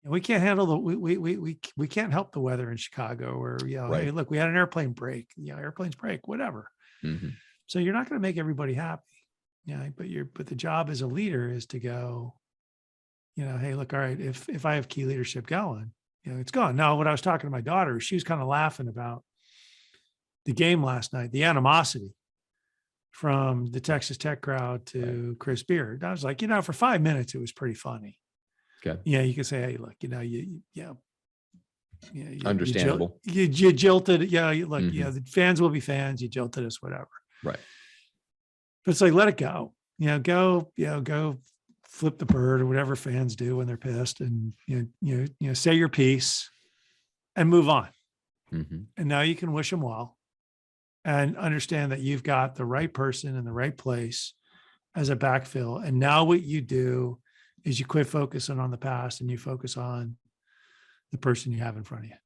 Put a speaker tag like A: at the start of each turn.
A: We can't handle the, we can't help the weather in Chicago, or,
B: Right.
A: hey, look, we had an airplane break, airplanes break, whatever.
B: Mhm.
A: So you're not going to make everybody happy. But the job as a leader is to go, hey, look, all right, if I have key leadership going, it's gone. Now, when I was talking to my daughter, she was kind of laughing about the game last night, the animosity from the Texas Tech crowd
B: Right.
A: to Chris Beard. I was like, for 5 minutes, it was pretty funny.
B: Okay.
A: Yeah, you could say, hey, look,
B: Understandable.
A: you jilted. Yeah, look,
B: Mhm.
A: the fans will be fans. You jilted us, whatever.
B: Right.
A: But it's like, let it go. Go flip the bird or whatever fans do when they're pissed, and say your piece and move on.
B: Mhm.
A: And now you can wish them well and understand that you've got the right person in the right place as a backfill. And now what you do is you quit focusing on the past and you focus on the person you have in front of you.